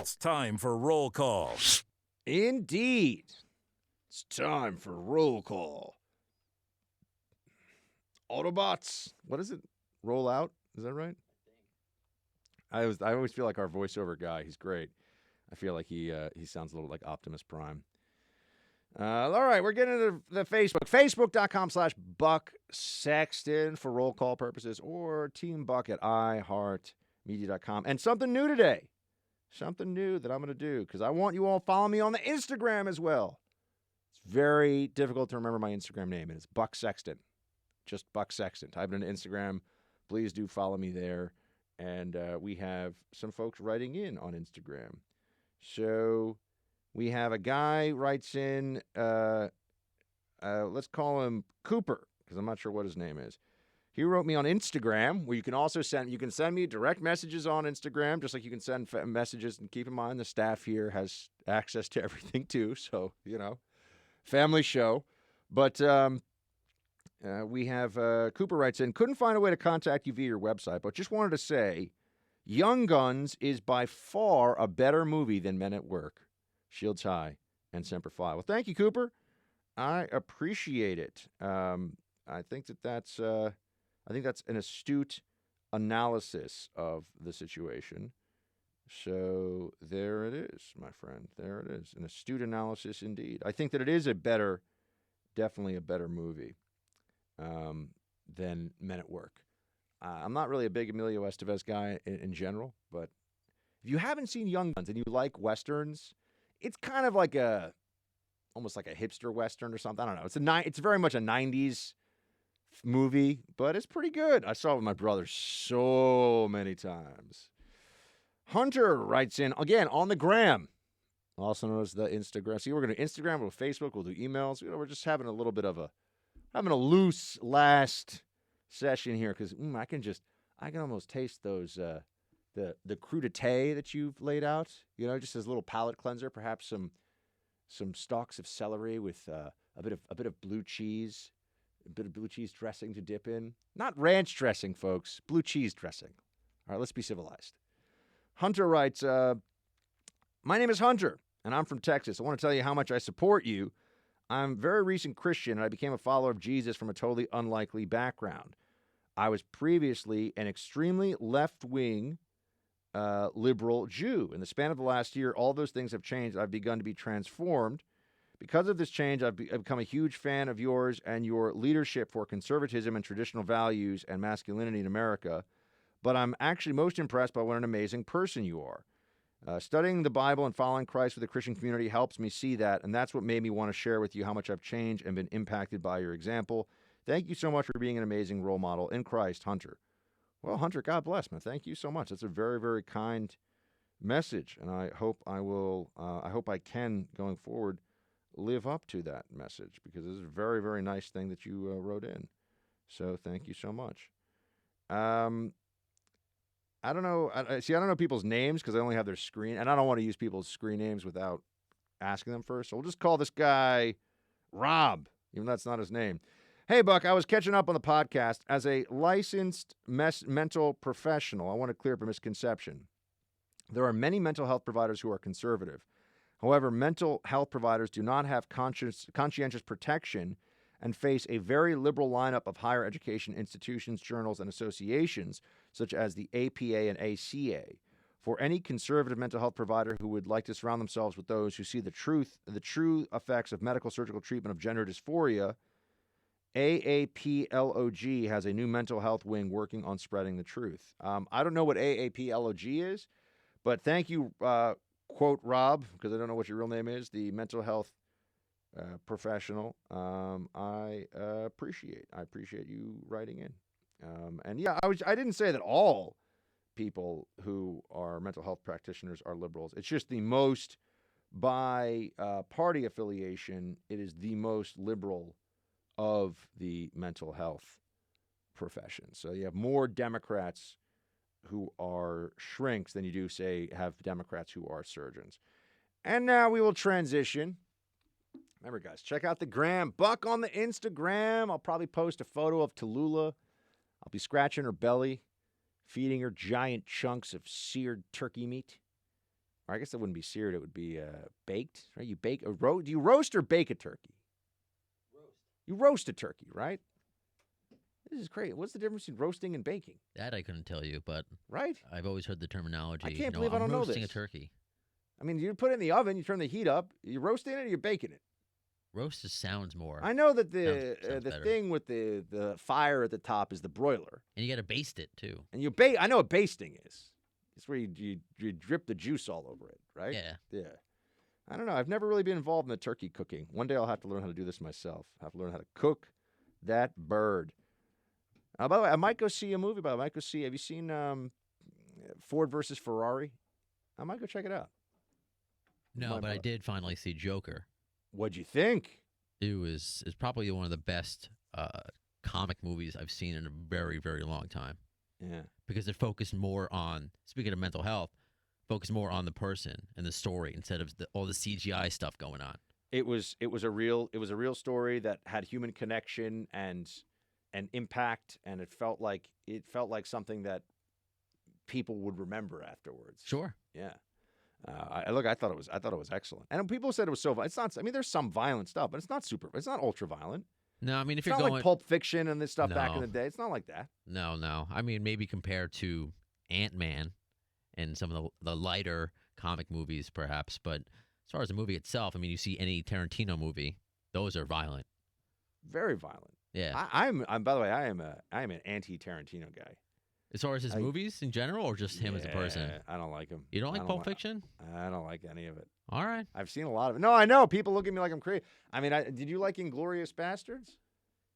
It's time for roll call. Indeed. It's time for roll call. Autobots. What is it? Roll out? Is that right? I always feel like our voiceover guy. He's great. I feel like he sounds a little like Optimus Prime. All right, we're getting into the Facebook. Facebook.com/Buck Sexton for roll call purposes, or Team Buck at iHeartMedia.com. And something new today. Something new that I'm going to do, because I want you all to follow me on the Instagram as well. It's very difficult to remember my Instagram name, and it's Buck Sexton. Just Buck Sexton. Type it into Instagram. Please do follow me there. And we have some folks writing in on Instagram. So we have a guy writes in, let's call him Cooper, because I'm not sure what his name is. He wrote me on Instagram, where you can also send me direct messages on Instagram, just like you can send messages. And keep in mind, the staff here has access to everything too. So, family show. But we have Cooper writes in, couldn't find a way to contact you via your website, but just wanted to say, Young Guns is by far a better movie than Men at Work, Shields High, and Semper Fi. Well, thank you, Cooper. I appreciate it. I think that's an astute analysis of the situation. So there it is, my friend. There it is. An astute analysis indeed. I think that it is definitely a better movie than Men at Work. I'm not really a big Emilio Estevez guy in general, but if you haven't seen Young Guns and you like Westerns, it's kind of like almost like a hipster Western or something. I don't know. It's very much a 90s movie, but it's pretty good. I saw it with my brother so many times. Hunter writes in, again, on the gram, also known as the Instagram. See, we're going to Instagram, we'll Facebook, we'll do emails. We're just having a little bit of having a loose last session here, because I can almost taste those, the crudité that you've laid out, just as a little palate cleanser, perhaps some stalks of celery with a bit of blue cheese. A bit of blue cheese dressing to dip in. Not ranch dressing, folks. Blue cheese dressing. All right, let's be civilized. Hunter writes, my name is Hunter, and I'm from Texas. I want to tell you how much I support you. I'm a very recent Christian, and I became a follower of Jesus from a totally unlikely background. I was previously an extremely left-wing liberal Jew. In the span of the last year, all those things have changed. I've begun to be transformed. Because of this change, I've become a huge fan of yours and your leadership for conservatism and traditional values and masculinity in America. But I'm actually most impressed by what an amazing person you are. Studying the Bible and following Christ with the Christian community helps me see that, and that's what made me want to share with you how much I've changed and been impacted by your example. Thank you so much for being an amazing role model in Christ, Hunter. Well, Hunter, God bless, man. Thank you so much. That's a very, very kind message, and I hope I can, going forward, live up to that message, because it's a very, very nice thing that you wrote in. So thank you so much. I don't know. I don't know people's names because I only have their screen, and I don't want to use people's screen names without asking them first. So we'll just call this guy Rob, even though that's not his name. Hey, Buck, I was catching up on the podcast. As a licensed mental professional, I want to clear up a misconception. There are many mental health providers who are conservative. However, mental health providers do not have conscientious protection and face a very liberal lineup of higher education institutions, journals, and associations, such as the APA and ACA. For any conservative mental health provider who would like to surround themselves with those who see the true effects of medical surgical treatment of gender dysphoria, AAPLOG has a new mental health wing working on spreading the truth. I don't know what AAPLOG is, but thank you, quote Rob, because I don't know what your real name is, the mental health professional. I appreciate you writing in. And yeah, I didn't say that all people who are mental health practitioners are liberals. It's just the most, by party affiliation, it is the most liberal of the mental health profession. So you have more Democrats who are shrinks than you do, say, have Democrats who are surgeons. And now we will transition. Remember, guys, check out the gram. Buck on the Instagram. I'll probably post a photo of Tallulah. I'll be scratching her belly, feeding her giant chunks of seared turkey meat. or I guess it wouldn't be seared. It would be baked, right? You bake do you roast or bake a turkey? Roast. You roast a turkey, right? This is crazy. What's the difference between roasting and baking? That I couldn't tell you, but right? I've always heard the terminology. I can't believe I I'm don't know roasting this. a turkey. I mean, you put it in the oven, you turn the heat up, you're roasting it or you're baking it? Roast just sounds more. I know that sounds the better. thing with the fire at the top is the broiler. And you got to baste it, too. And you I know what basting is. It's where you drip the juice all over it, right? Yeah. Yeah. I don't know. I've never really been involved in the turkey cooking. One day I'll have to learn how to do this myself. I have to learn how to cook that bird. By the way, I might go see a movie about it. I might go see, have you seen Ford versus Ferrari? I might go check it out. No, but I did finally see Joker. What'd you think? It's probably one of the best comic movies I've seen in a very, very long time. Yeah. Because it focused more on, speaking of mental health, focused more on the person and the story instead of all the CGI stuff going on. It was a real story that had human connection and impact, and it felt like something that people would remember afterwards. Sure. Yeah. I thought it was excellent. And people said it was so violent. It's not. I mean, there's some violent stuff, but it's not ultra violent. No, I mean, if It's you're not going like Pulp Fiction and this stuff back in No. the day. It's not like that. No. I mean, maybe compared to Ant-Man and some of the lighter comic movies, perhaps. But as far as the movie itself, I mean, you see any Tarantino movie, those are violent. Very violent. Yeah. I'm by the way, I am an anti-Tarantino guy. As far as his movies in general, or just him as a person? I don't like him. You don't like Pulp Fiction? I don't like any of it. All right. I've seen a lot of it. No, I know. People look at me like I'm crazy. I mean, did you like Inglourious Bastards?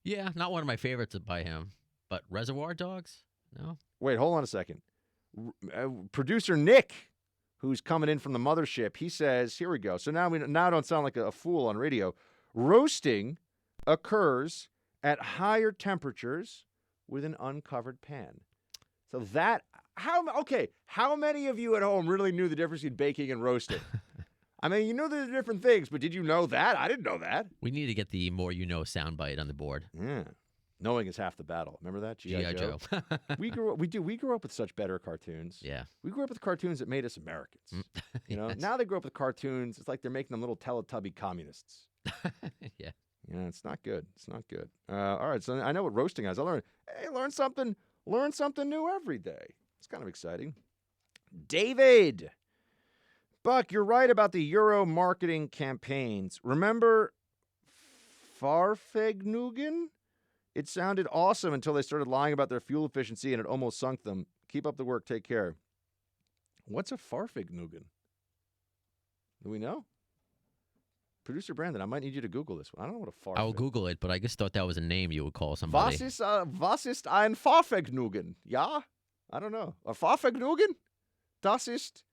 Yeah, not one of my favorites by him, but Reservoir Dogs? No. Wait, hold on a second. Producer Nick, who's coming in from the mothership, he says, here we go. So now I don't sound like a fool on radio. Roasting occurs at higher temperatures with an uncovered pan. So how many of you at home really knew the difference between baking and roasting? I mean, you know there's different things, but did you know that? I didn't know that. We need to get the more you know soundbite on the board. Yeah. Knowing is half the battle. Remember that? G.I. Joe. we grew up with such better cartoons. Yeah. We grew up with cartoons that made us Americans. You know, Yes. now they grow up with cartoons. It's like they're making them little Teletubby communists. Yeah. You know, it's not good. It's not good. All right, so I know what roasting is. I learn something new every day. It's kind of exciting. David, Buck, you're right about the Euro marketing campaigns. Remember Farfegnugen? It sounded awesome until they started lying about their fuel efficiency and it almost sunk them. Keep up the work. Take care. What's a Farfegnugen? Do we know? Producer Brandon, I might need you to Google this one. I don't know what a Farfig. I will Google it, but I just thought that was a name you would call somebody. Was ist ein Farfegnugen? Ja? I don't know. A Farfegnugen? Das ist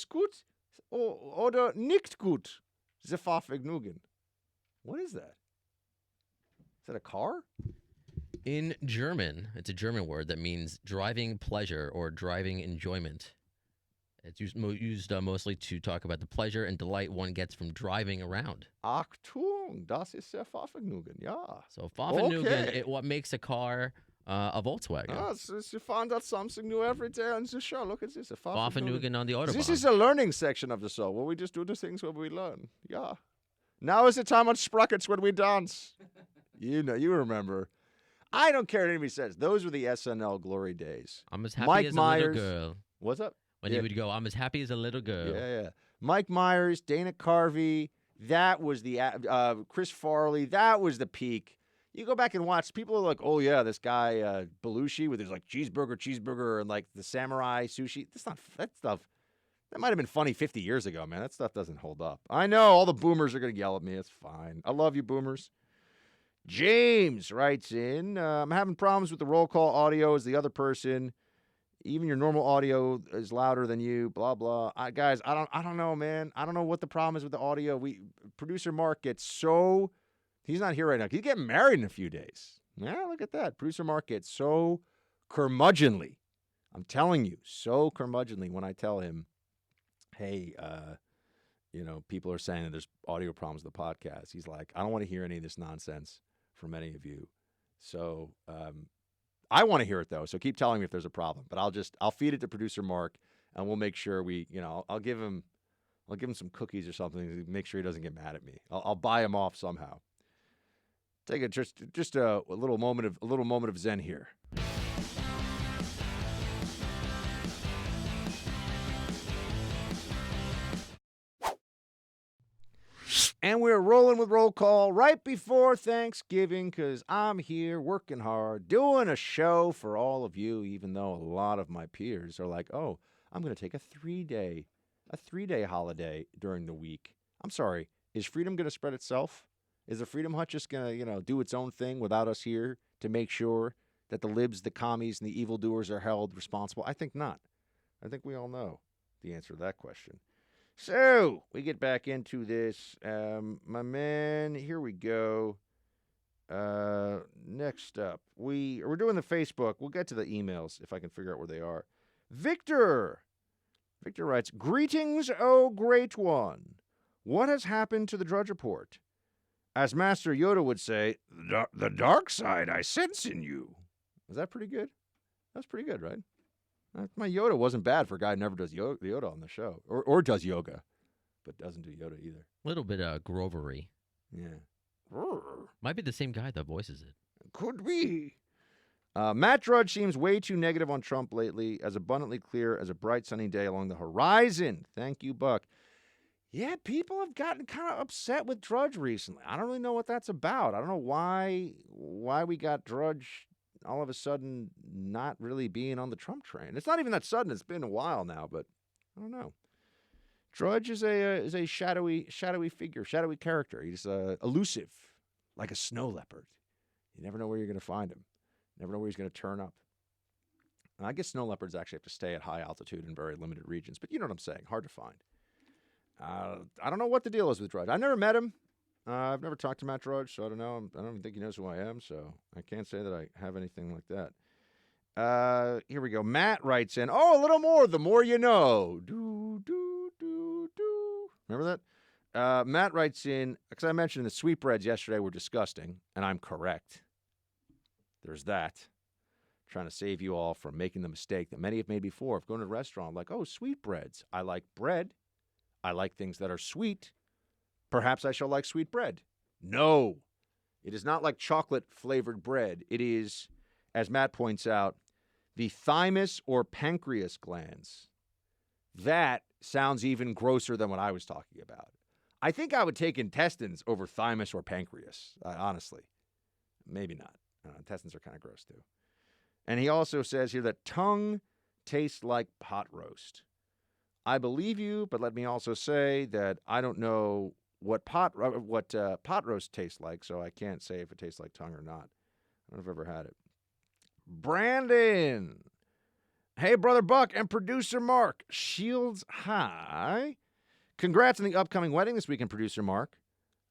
gut oder nicht gut. The Farfegnugen. What is that? Is that a car? In German, it's a German word that means driving pleasure or driving enjoyment. It's used mostly to talk about the pleasure and delight one gets from driving around. Achtung, das ist der Farfegnugen, ja. So Farfegnugen, Okay. what makes a car a Volkswagen. You find out something new every day on the show. Look at this, a Farfegnugen. Farfegnugen on the Autobahn. This is a learning section of the show where we just do the things where we learn. Yeah. Now is the time on Sprockets when we dance. You know, you remember. I don't care what anybody says. Those were the SNL glory days. I'm as happy Mike as Myers. a little girl. What's up? When he would go, I'm as happy as a little girl. Yeah. Mike Myers, Dana Carvey, that was the Chris Farley, that was the peak. You go back and watch, people are like, oh yeah, this guy Belushi with his like cheeseburger, and like the samurai sushi. That stuff, that might have been funny 50 years ago, man. That stuff doesn't hold up. I know all the boomers are going to yell at me. It's fine. I love you, boomers. James writes in, I'm having problems with the roll call audio as the other person. Even your normal audio is louder than you, blah, blah. Guys, I don't know, man. I don't know what the problem is with the audio. Producer Mark gets so, he's not here right now. He's getting married in a few days. Yeah, look at that. Producer Mark gets so curmudgeonly. I'm telling you, so curmudgeonly when I tell him, hey, people are saying that there's audio problems with the podcast. He's like, I don't want to hear any of this nonsense from any of you. So, I want to hear it though, so keep telling me if there's a problem. But I'll feed it to producer Mark, and we'll make sure I'll give him some cookies or something to make sure he doesn't get mad at me. I'll buy him off somehow. Take it just a little moment of zen here. And we're rolling with roll call right before Thanksgiving because I'm here working hard, doing a show for all of you, even though a lot of my peers are like, oh, I'm going to take a three-day holiday during the week. I'm sorry. Is freedom going to spread itself? Is the Freedom Hut just going to, do its own thing without us here to make sure that the libs, the commies, and the evildoers are held responsible? I think not. I think we all know the answer to that question. So, we get back into this. My man, here we go. Next up, we're doing the Facebook. We'll get to the emails if I can figure out where they are. Victor writes, "Greetings, oh great one. What has happened to the Drudge Report? As Master Yoda would say, the dark side I sense in you." Was that pretty good? That's pretty good, right? My Yoda wasn't bad for a guy who never does Yoda on the show. Or does yoga, but doesn't do Yoda either. A little bit Grovery. Yeah. Might be the same guy that voices it. Could be. Matt Drudge seems way too negative on Trump lately, as abundantly clear as a bright sunny day along the horizon. Thank you, Buck. Yeah, people have gotten kind of upset with Drudge recently. I don't really know what that's about. I don't know why we got Drudge all of a sudden not really being on the Trump train. It's not even that sudden. It's been a while now, but I don't know. Drudge is a shadowy figure, shadowy character. He's elusive, like a snow leopard. You never know where you're going to find him. Never know where he's going to turn up. And I guess snow leopards actually have to stay at high altitude in very limited regions, but you know what I'm saying. Hard to find. I don't know what the deal is with Drudge. I've never met him. I've never talked to Matt Drudge, so I don't know. I don't even think he knows who I am, so I can't say that I have anything like that. Here we go. Matt writes in, "Oh, a little more, the more you know." Do, do, do, do. Remember that? Matt writes in, because I mentioned the sweetbreads yesterday were disgusting, and I'm correct. There's that. Trying to save you all from making the mistake that many have made before of going to a restaurant like, oh, sweetbreads. I like bread. I like things that are sweet. Perhaps I shall like sweet bread. No, it is not like chocolate-flavored bread. It is, as Matt points out, the thymus or pancreas glands. That sounds even grosser than what I was talking about. I think I would take intestines over thymus or pancreas, honestly. Maybe not. Intestines are kind of gross, too. And he also says here that tongue tastes like pot roast. I believe you, but let me also say that I don't know what pot roast tastes like, so I can't say if it tastes like tongue or not. I don't know if I've ever had it. Brandon. Hey, Brother Buck and producer Mark. Shields high. Congrats on the upcoming wedding this weekend, producer Mark.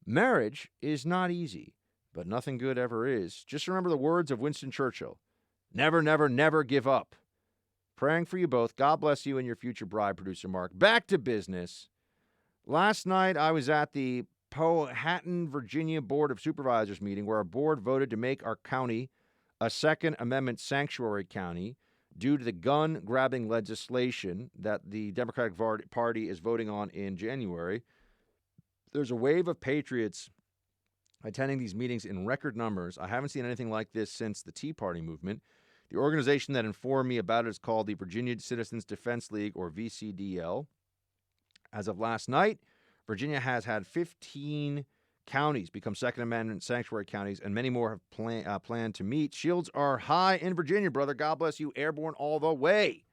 Marriage is not easy, but nothing good ever is. Just remember the words of Winston Churchill. Never, never, never give up. Praying for you both. God bless you and your future bride, producer Mark. Back to business. Last night, I was at the Powhatan, Virginia Board of Supervisors meeting where our board voted to make our county a Second Amendment sanctuary county due to the gun-grabbing legislation that the Democratic Party is voting on in January. There's a wave of patriots attending these meetings in record numbers. I haven't seen anything like this since the Tea Party movement. The organization that informed me about it is called the Virginia Citizens Defense League, or VCDL. As of last night, Virginia has had 15 counties become Second Amendment sanctuary counties, and many more have planned to meet. Shields are high in Virginia, brother. God bless you. Airborne all the way.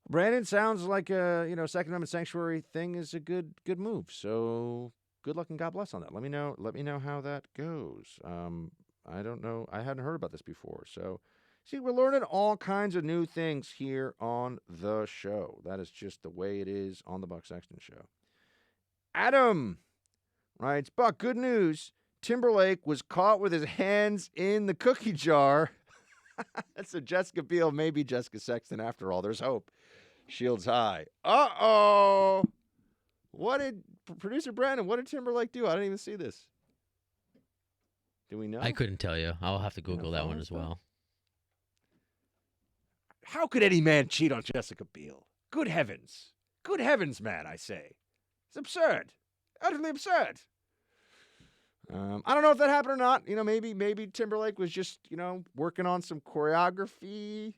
Brandon, sounds like a Second Amendment sanctuary thing is a good move. So good luck and God bless on that. Let me know how that goes. I don't know. I hadn't heard about this before. So see, we're learning all kinds of new things here on the show. That is just the way it is on the Buck Sexton Show. Adam writes, Buck, good news. Timberlake was caught with his hands in the cookie jar. So Jessica Biel may be Jessica Sexton after all. There's hope. Shields high. Uh-oh. Producer Brandon, what did Timberlake do? I didn't even see this. Do we know? I couldn't tell you. I'll have to Google that one as well. How could any man cheat on Jessica Biel? Good heavens. Good heavens, man, I say. It's absurd. Utterly absurd. I don't know if that happened or not. Maybe Timberlake was just, working on some choreography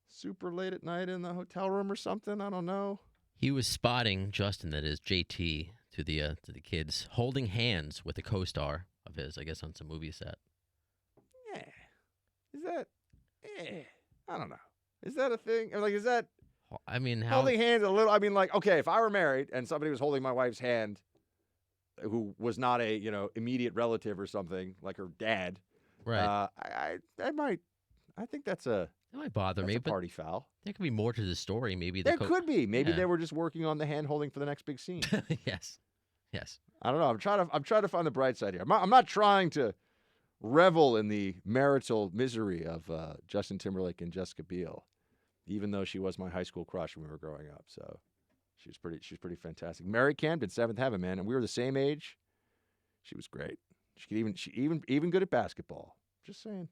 super late at night in the hotel room or something. I don't know. He was spotting Justin, that is JT, to the kids, holding hands with a co-star of his, I guess, on some movie set. Yeah. Is that? I don't know. Is that a thing? Or is that I mean, holding hands a little? I mean, okay, if I were married and somebody was holding my wife's hand, who was not a immediate relative or something, like her dad, right? I think that's a. That might bother me, but party foul. There could be more to the story. Maybe there could be. Maybe yeah. they were just working on the hand holding for the next big scene. Yes. I don't know. I'm trying to find the bright side here. I'm not trying to revel in the marital misery of Justin Timberlake and Jessica Biel, even though she was my high school crush when we were growing up. So she's pretty fantastic. Mary Camden, Seventh Heaven, man, and we were the same age. She was great. She even good at basketball. Just saying.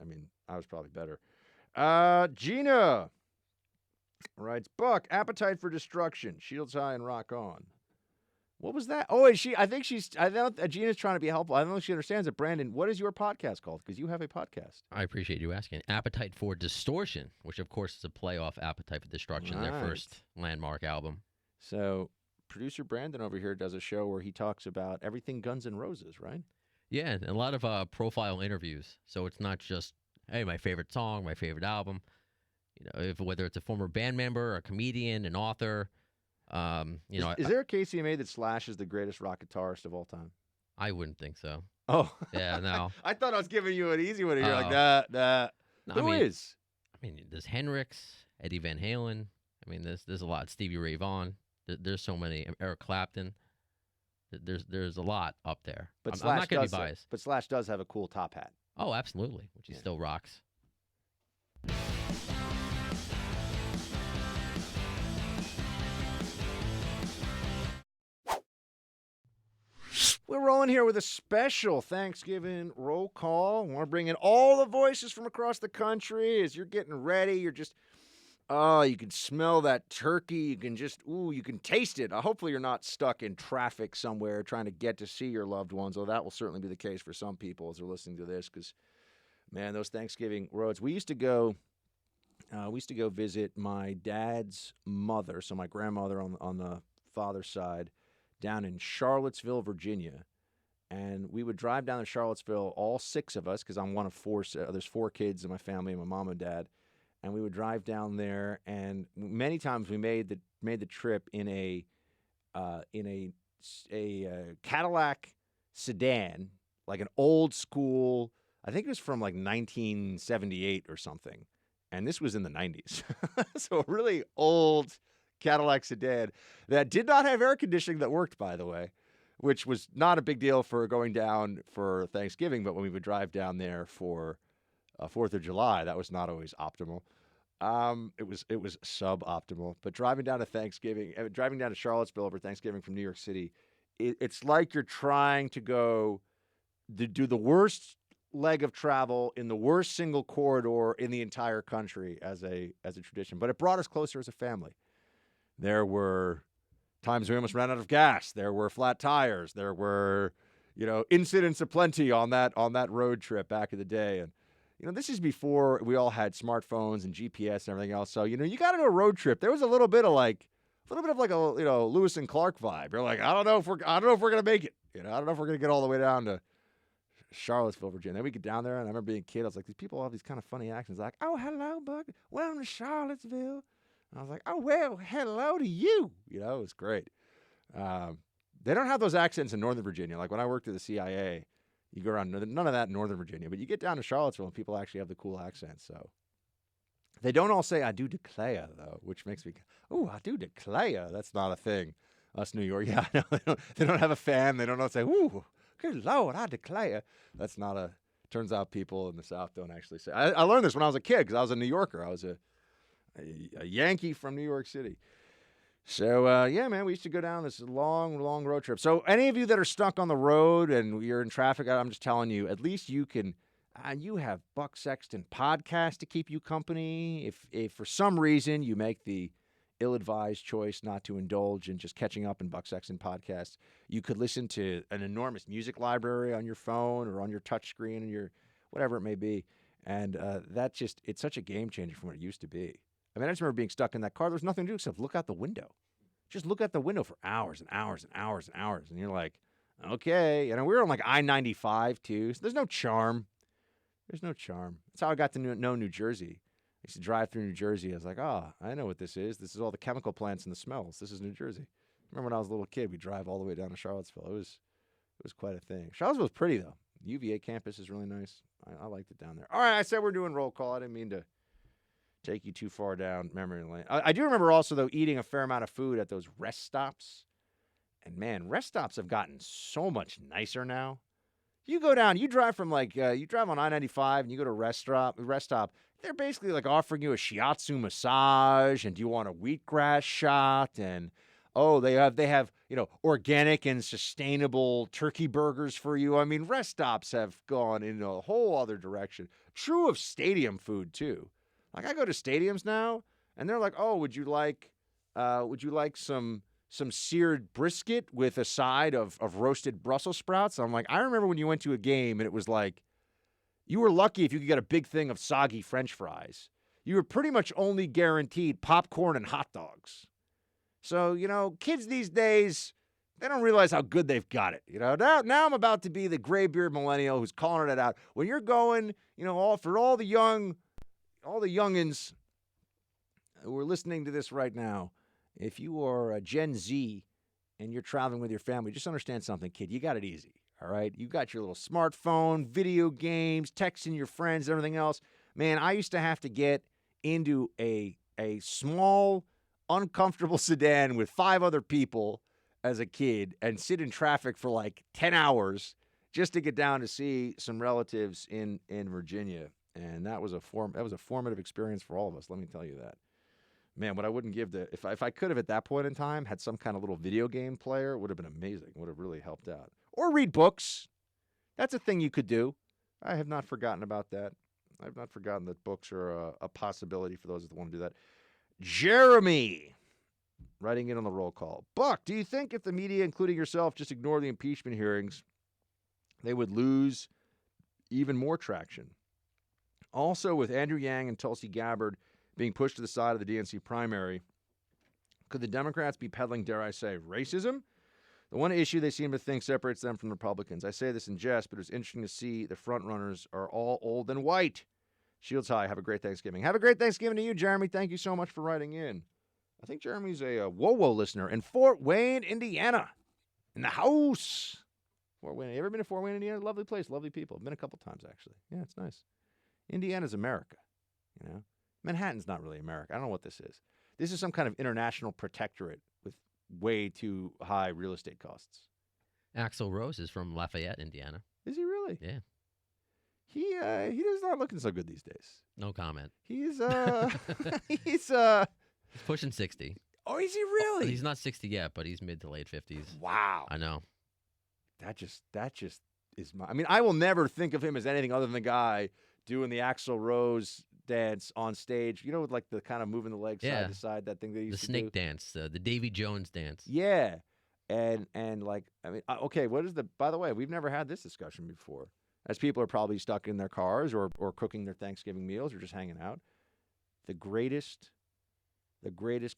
I mean, I was probably better. Gina writes, Buck, Appetite for Destruction, Shields High and Rock On. What was that? Oh, I think Gina's trying to be helpful. I don't know if she understands it. Brandon, what is your podcast called? Because you have a podcast. I appreciate you asking. Appetite for Distortion, which of course is a play off Appetite for Destruction, their first landmark album. So producer Brandon over here does a show where he talks about everything Guns N' Roses, right? Yeah, and a lot of profile interviews. So it's not just, hey, my favorite song, my favorite album. Whether it's a former band member, a comedian, an author. Is there a case you made that Slash is the greatest rock guitarist of all time? I wouldn't think so. Oh. Yeah, no. I thought I was giving you an easy one. You're like, nah. No, Who is? I mean, there's Hendrix, Eddie Van Halen. I mean, there's a lot. Stevie Ray Vaughan. There's so many. Eric Clapton. There's a lot up there. But I'm not going to be biased. But Slash does have a cool top hat. Oh, absolutely, which he still rocks. We're rolling here with a special Thanksgiving roll call. I want to bring in all the voices from across the country as you're getting ready. You're just, you can smell that turkey. You can you can taste it. Hopefully you're not stuck in traffic somewhere trying to get to see your loved ones, though that will certainly be the case for some people as they're listening to this because, man, those Thanksgiving roads. We used to go visit my dad's mother, so my grandmother on the father's side, down in Charlottesville, Virginia. And we would drive down to Charlottesville, all six of us, because I'm one of four. There's four kids in my family, my mom and dad. And we would drive down there, and many times we made the trip in a Cadillac sedan, like an old school. I think it was from like 1978 or something. And this was in the 90s. So a really old Cadillac sedan that did not have air conditioning that worked, by the way, which was not a big deal for going down for Thanksgiving. But when we would drive down there for 4th of July, that was not always optimal. It was suboptimal. But driving down to Charlottesville over Thanksgiving from New York City, it's like you're trying to go do the worst leg of travel in the worst single corridor in the entire country as a tradition. But it brought us closer as a family. There were times we almost ran out of gas. There were flat tires. There were, incidents aplenty on that road trip back in the day. And, this is before we all had smartphones and GPS and everything else. So, you got to do a road trip. There was a little bit of like a Lewis and Clark vibe. You're like, I don't know if we're going to make it. I don't know if we're going to get all the way down to Charlottesville, Virginia. Then we get down there, and I remember being a kid. I was like, these people have these kind of funny accents. Like, oh, hello, Buck. Welcome to Charlottesville. And I was like, oh, well, hello to you. It was great. They don't have those accents in Northern Virginia. Like when I worked at the CIA, you go around, none of that in Northern Virginia. But you get down to Charlottesville, and people actually have the cool accents. So they don't all say, I do declare, though, which makes me, oh, I do declare. That's not a thing. Us New York, yeah, no, they don't have a fan. They don't say, ooh, good Lord, I declare. That's not a, turns out people in the South don't actually say. I learned this when I was a kid because I was a New Yorker. I was a Yankee from New York City. So, yeah, man, we used to go down this long, long road trip. So any of you that are stuck on the road and you're in traffic, I'm just telling you, at least you can, you have Buck Sexton podcast to keep you company. If for some reason you make the ill-advised choice not to indulge in just catching up in Buck Sexton podcasts. You could listen to an enormous music library on your phone or on your touchscreen and your whatever it may be. And it's such a game changer from what it used to be. I mean, I just remember being stuck in that car. There was nothing to do except look out the window. Just look out the window for hours and hours and hours and hours. And you're like, okay. And we were on like I-95 too. So there's no charm. There's no charm. That's how I got to know New Jersey. I used to drive through New Jersey. I was like, I know what this is. This is all the chemical plants and the smells. This is New Jersey. Remember when I was a little kid, we'd drive all the way down to Charlottesville. It was quite a thing. Charlottesville's pretty, though. UVA campus is really nice. I liked it down there. All right, I said we're doing roll call. I didn't mean to take you too far down memory lane. I do remember also, though, eating a fair amount of food at those rest stops. And, man, rest stops have gotten so much nicer now. You go down, you drive from you drive on I-95 and you go to rest stop. They're basically like offering you a shiatsu massage, and do you want a wheatgrass shot? And they have organic and sustainable turkey burgers for you. I mean, rest stops have gone in a whole other direction. True of stadium food too. Like I go to stadiums now, and they're like, would you like some seared brisket with a side of roasted Brussels sprouts? I'm like, I remember when you went to a game and it was like, you were lucky if you could get a big thing of soggy French fries. You were pretty much only guaranteed popcorn and hot dogs. So, kids these days, they don't realize how good they've got it. Now I'm about to be the graybeard millennial who's calling it out. When you're going, all the youngins who are listening to this right now, if you are a Gen Z and you're traveling with your family, just understand something, kid. You got it easy. All right, you got your little smartphone, video games, texting your friends, everything else. Man, I used to have to get into a small, uncomfortable sedan with 5 other people as a kid and sit in traffic for like 10 hours just to get down to see some relatives in Virginia. And that was a formative experience for all of us. Let me tell you that. Man, what I wouldn't give if I could have at that point in time had some kind of little video game player, it would have been amazing. It would have really helped out. Or read books. That's a thing you could do. I have not forgotten about that. I've not forgotten that books are a possibility for those that want to do that. Jeremy, writing in on the roll call. Buck, do you think if the media, including yourself, just ignore the impeachment hearings, they would lose even more traction? Also, with Andrew Yang and Tulsi Gabbard being pushed to the side of the DNC primary, could the Democrats be peddling, dare I say, racism? The one issue they seem to think separates them from the Republicans. I say this in jest, but it's interesting to see the frontrunners are all old and white. Shields high. Have a great Thanksgiving. Have a great Thanksgiving to you, Jeremy. Thank you so much for writing in. I think Jeremy's a Whoa listener in Fort Wayne, Indiana. In the house. Fort Wayne. You ever been to Fort Wayne, Indiana? Lovely place, lovely people. I've been a couple times, actually. Yeah, it's nice. Indiana's America, Manhattan's not really America. I don't know what this is. This is some kind of international protectorate with way too high real estate costs. Axl Rose is from Lafayette, Indiana. Is he really? Yeah. He does not looking so good these days. No comment. He's He's pushing 60. Oh, is he really? He's not 60 yet, but he's mid to late 50s. Wow. I know. That just is my. I mean, I will never think of him as anything other than the guy doing the Axl Rose dance on stage. With like the kind of moving the legs side to side, that thing they used to do. The snake dance, the Davy Jones dance. Yeah, and like okay, what is the? By the way, we've never had this discussion before. As people are probably stuck in their cars or cooking their Thanksgiving meals or just hanging out. The greatest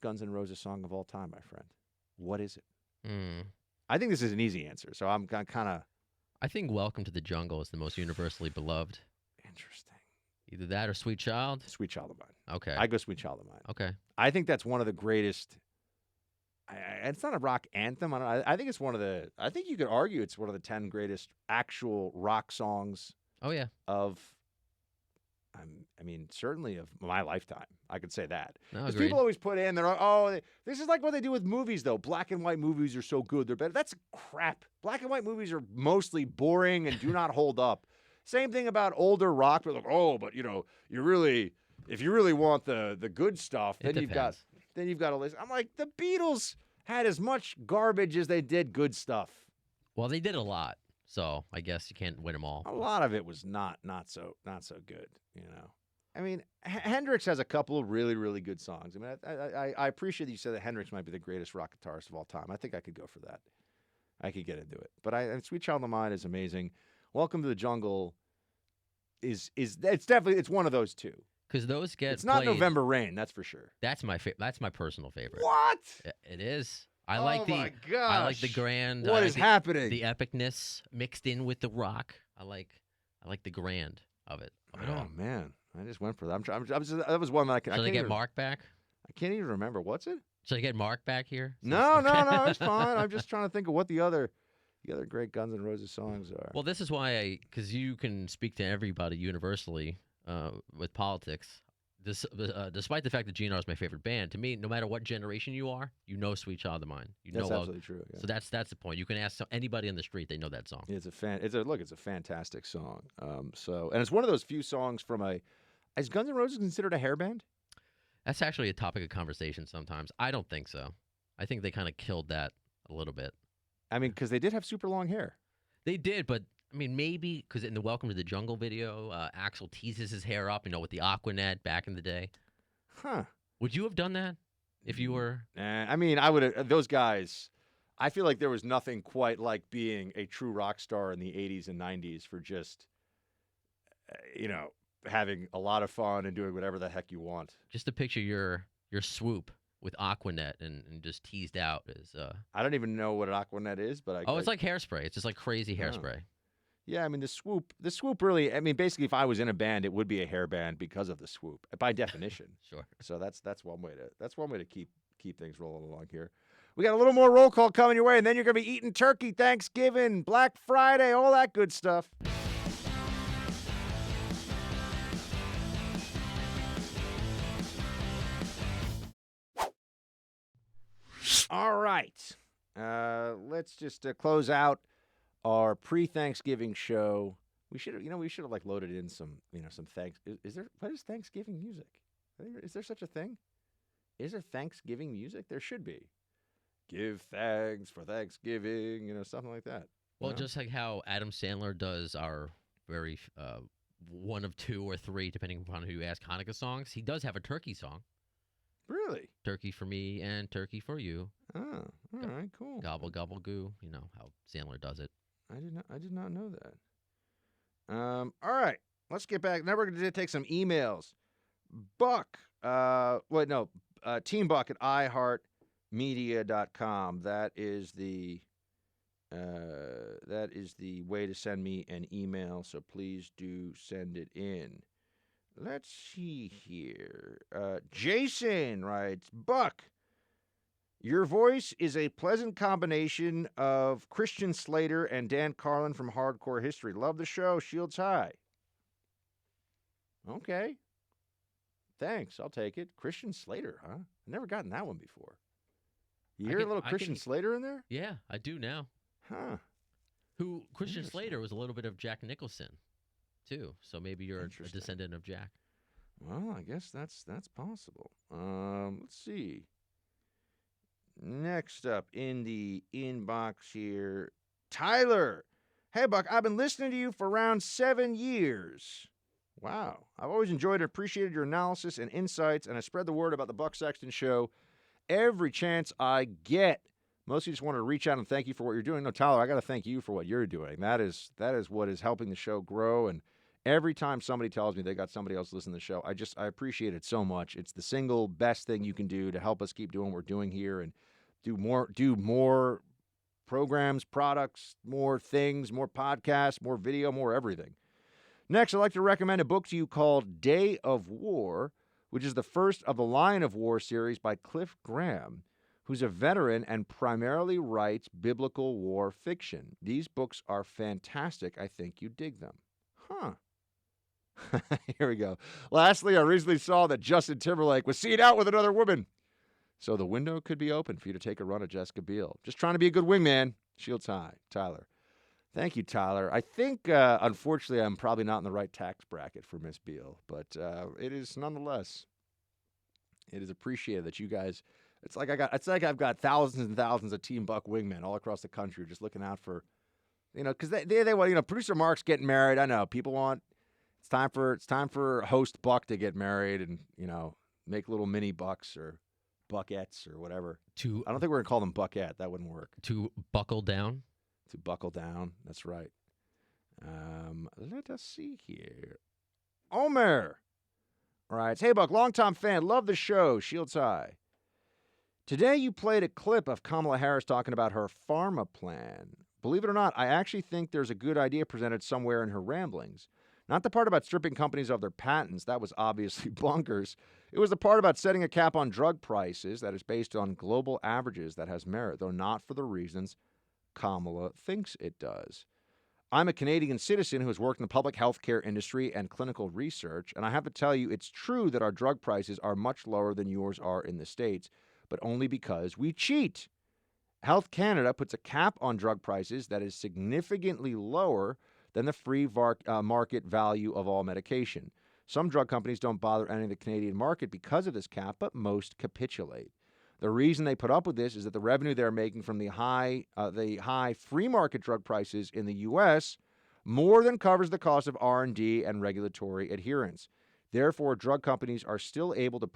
Guns N' Roses song of all time, my friend. What is it? I think this is an easy answer, so I'm kind of. I think Welcome to the Jungle is the most universally beloved. Interesting. Either that or Sweet Child? Sweet Child of Mine. Okay. I go Sweet Child of Mine. Okay. I think that's one of the greatest. It's not a rock anthem. I think it's one of the. I think you could argue it's one of the 10 greatest actual rock songs. Oh yeah. Of. I mean, certainly of my lifetime. I could say that. Because people always put in, this is like what they do with movies, though. Black and white movies are so good, they're better. That's crap. Black and white movies are mostly boring and do not hold up. Same thing about older rock. But like, but if you really want the good stuff, then you've got to listen. I'm like, the Beatles had as much garbage as they did good stuff. Well, they did a lot, so I guess you can't win them all. A lot of it was not so good, I mean, Hendrix has a couple of really, really good songs. I mean, I appreciate that you said that Hendrix might be the greatest rock guitarist of all time. I think I could go for that. I could get into it. But and Sweet Child of Mine is amazing. Welcome to the Jungle it's definitely it's one of those two. Because those get It's not played. November Rain, that's for sure. That's my personal favorite. What? It is. I like my gosh. I like the grand. What I is like happening? The epicness mixed in with the rock. I like the grand of it. Oh man, I just went for that. That was one that I can. Should I get Mark back? I can't even remember. What's it? Should I get Mark back here? No, it's fine. I'm just trying to think of what the other great Guns N' Roses songs are. Well, this is why because you can speak to everybody universally with politics. Despite the fact that GNR is my favorite band, to me, no matter what generation you are, you know "Sweet Child of Mine." That's absolutely true. Yeah. So that's the point. You can ask anybody on the street; they know that song. It's a fantastic song. And it's one of those few songs from Is Guns N' Roses considered a hair band? That's actually a topic of conversation sometimes. I don't think so. I think they kind of killed that a little bit. I mean, because they did have super long hair. They did, but I mean, maybe because in the Welcome to the Jungle video, Axl teases his hair up, with the Aquanet back in the day. Huh. Would you have done that if you were? I mean, I would have. Those guys, I feel like there was nothing quite like being a true rock star in the 80s and 90s for just, having a lot of fun and doing whatever the heck you want. Just to picture your swoop with Aquanet and just teased out is. I don't even know what an Aquanet is, but it's like hairspray. It's just like crazy hairspray. Yeah, I mean the swoop really. I mean, basically, if I was in a band, it would be a hair band because of the swoop, by definition. Sure. So that's one way to keep things rolling along here. We got a little more roll call coming your way, and then you're gonna be eating turkey, Thanksgiving, Black Friday, all that good stuff. All right, let's just close out our pre-Thanksgiving show. We should have like loaded in some thanks. What is Thanksgiving music? Is there such a thing? Is there Thanksgiving music? There should be. Give thanks for Thanksgiving, something like that. Well, just like how Adam Sandler does our very one of two or three, depending upon who you ask, Hanukkah songs. He does have a turkey song. Really? Turkey for me and turkey for you. Oh, all right, cool. Gobble gobble goo. You know how Sandler does it. I did not know that. All right, let's get back. Now we're going to take some emails. Buck, Team Buck at iHeartMedia.com. That is the way to send me an email. So please do send it in. Let's see here. Jason writes, Buck, your voice is a pleasant combination of Christian Slater and Dan Carlin from Hardcore History. Love the show. Shields high. Okay. Thanks. I'll take it. Christian Slater, huh? I've never gotten that one before. You hear a little Christian Slater in there? Yeah, I do now. Huh. Christian Slater was a little bit of Jack Nicholson, too. So maybe you're a descendant of Jack. Well, I guess that's possible. Let's see. Next up in the inbox here, Tyler. Hey, Buck, I've been listening to you for around 7 years. Wow. I've always enjoyed and appreciated your analysis and insights, and I spread the word about the Buck Sexton Show every chance I get. Mostly just wanted to reach out and thank you for what you're doing. No, Tyler, I got to thank you for what you're doing. That is what is helping the show grow, and every time somebody tells me they got somebody else listening to the show, I appreciate it so much. It's the single best thing you can do to help us keep doing what we're doing here and do more programs, products, more things, more podcasts, more video, more everything. Next, I'd like to recommend a book to you called Day of War, which is the first of the Line of War series by Cliff Graham, who's a veteran and primarily writes biblical war fiction. These books are fantastic. I think you dig them. Huh. Here we go. Lastly, I recently saw that Justin Timberlake was seen out with another woman. So the window could be open for you to take a run at Jessica Biel. Just trying to be a good wingman. Shields high. Tyler. Thank you, Tyler. I think, unfortunately, I'm probably not in the right tax bracket for Miss Biel, but it is nonetheless. It is appreciated that you guys. It's like I've got thousands and thousands of Team Buck wingmen all across the country just looking out for, because they want. Producer Mark's getting married. I know people want. It's time for host Buck to get married and, make little mini bucks or buckettes or whatever. To I don't think we're going to call them bucket. That wouldn't work. to buckle down. To buckle down. That's right. Let us see here. Omer writes, "Hey, Buck, longtime fan. Love the show. Shields high. Today you played a clip of Kamala Harris talking about her pharma plan. Believe it or not, I actually think there's a good idea presented somewhere in her ramblings. Not the part about stripping companies of their patents. That was obviously bonkers. It was the part about setting a cap on drug prices that is based on global averages that has merit, though not for the reasons Kamala thinks it does. I'm a Canadian citizen who has worked in the public healthcare industry and clinical research, and I have to tell you, it's true that our drug prices are much lower than yours are in the States, but only because we cheat. Health Canada puts a cap on drug prices that is significantly lower than the free market value of all medication. Some drug companies don't bother entering the Canadian market because of this cap, but most capitulate. The reason they put up with this is that the revenue they're making from the high free market drug prices in the U.S. more than covers the cost of R&D and regulatory adherence. Therefore, drug companies are still able to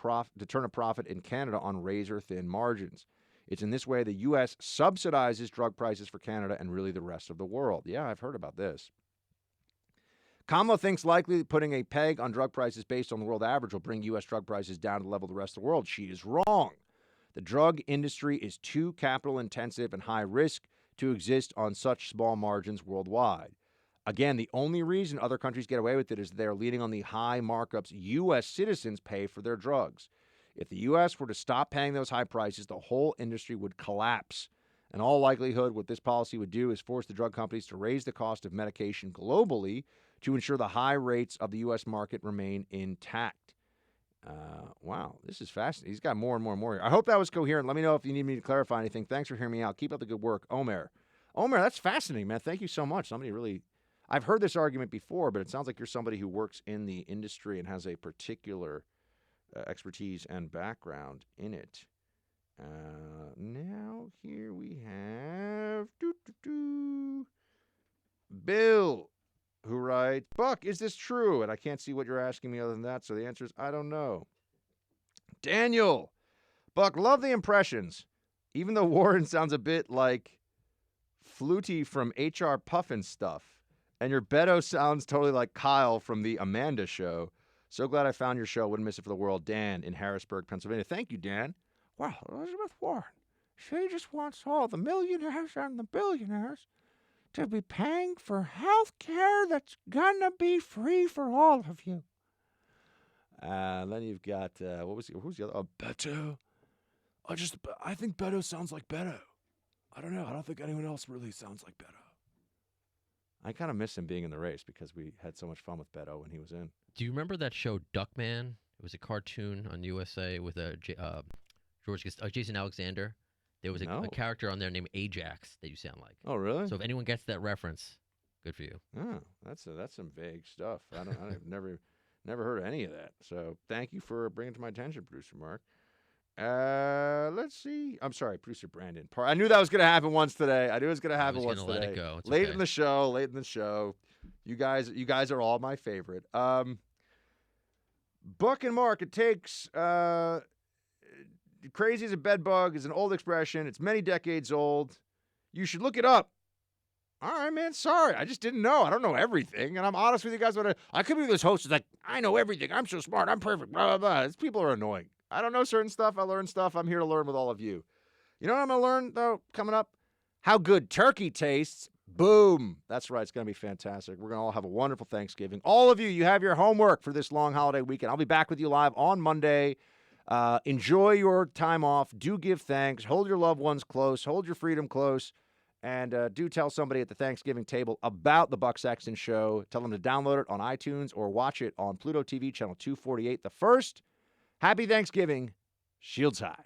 turn a profit in Canada on razor-thin margins. It's in this way the U.S. subsidizes drug prices for Canada and really the rest of the world. Yeah, I've heard about this. Kamala thinks likely putting a peg on drug prices based on the world average will bring U.S. drug prices down to the level of the rest of the world. She is wrong. The drug industry is too capital intensive and high risk to exist on such small margins worldwide. Again, the only reason other countries get away with it is they're leaning on the high markups U.S. citizens pay for their drugs. If the U.S. were to stop paying those high prices, the whole industry would collapse. In all likelihood, what this policy would do is force the drug companies to raise the cost of medication globally to ensure the high rates of the U.S. market remain intact. Wow, this is fascinating. He's got more and more and more here. I hope that was coherent. Let me know if you need me to clarify anything. Thanks for hearing me out. Keep up the good work. Omer, that's fascinating, man. Thank you so much. I've heard this argument before, but it sounds like you're somebody who works in the industry and has a particular expertise and background in it. Now here we have Bill, who writes, Buck, is this true? And I can't see what you're asking me other than that, so the answer is I don't know. Daniel, Buck, love the impressions. Even though Warren sounds a bit like Flutie from HR Puffin stuff. And your Beto sounds totally like Kyle from the Amanda Show. So glad I found your show. Wouldn't miss it for the world. Dan in Harrisburg, Pennsylvania. Thank you, Dan. Well, Elizabeth Warren, she just wants all the millionaires and the billionaires to be paying for health care that's gonna be free for all of you. Then you've got, who's the other? Oh, Beto. I think Beto sounds like Beto. I don't know. I don't think anyone else really sounds like Beto. I kind of miss him being in the race because we had so much fun with Beto when he was in. Do you remember that show Duckman? It was a cartoon on USA with Jason Alexander. There was a character on there named Ajax that you sound like. Oh, really? So if anyone gets that reference, good for you. Oh, that's some vague stuff. I've never heard of any of that. So thank you for bringing it to my attention, Producer Mark. Let's see. I'm sorry, Producer Brandon. I knew that was going to happen once today. I knew it was going to happen once today. Let it go. It's late okay. in the show. You guys are all my favorite. Buck and Mark, it takes crazy as a bedbug is an old expression. It's many decades old. You should look it up. All right, man. Sorry. I just didn't know. I don't know everything. And I'm honest with you guys. I could be this host who's like, I know everything. I'm so smart. I'm perfect. Blah, blah, blah. These people are annoying. I don't know certain stuff. I learn stuff. I'm here to learn with all of you. You know what I'm going to learn, though, coming up? How good turkey tastes. Boom. That's right. It's going to be fantastic. We're going to all have a wonderful Thanksgiving. All of you, you have your homework for this long holiday weekend. I'll be back with you live on Monday. Enjoy your time off. Do give thanks. Hold your loved ones close. Hold your freedom close. And do tell somebody at the Thanksgiving table about the Buck Sexton Show. Tell them to download it on iTunes or watch it on Pluto TV, channel 248. The first, happy Thanksgiving. Shields high.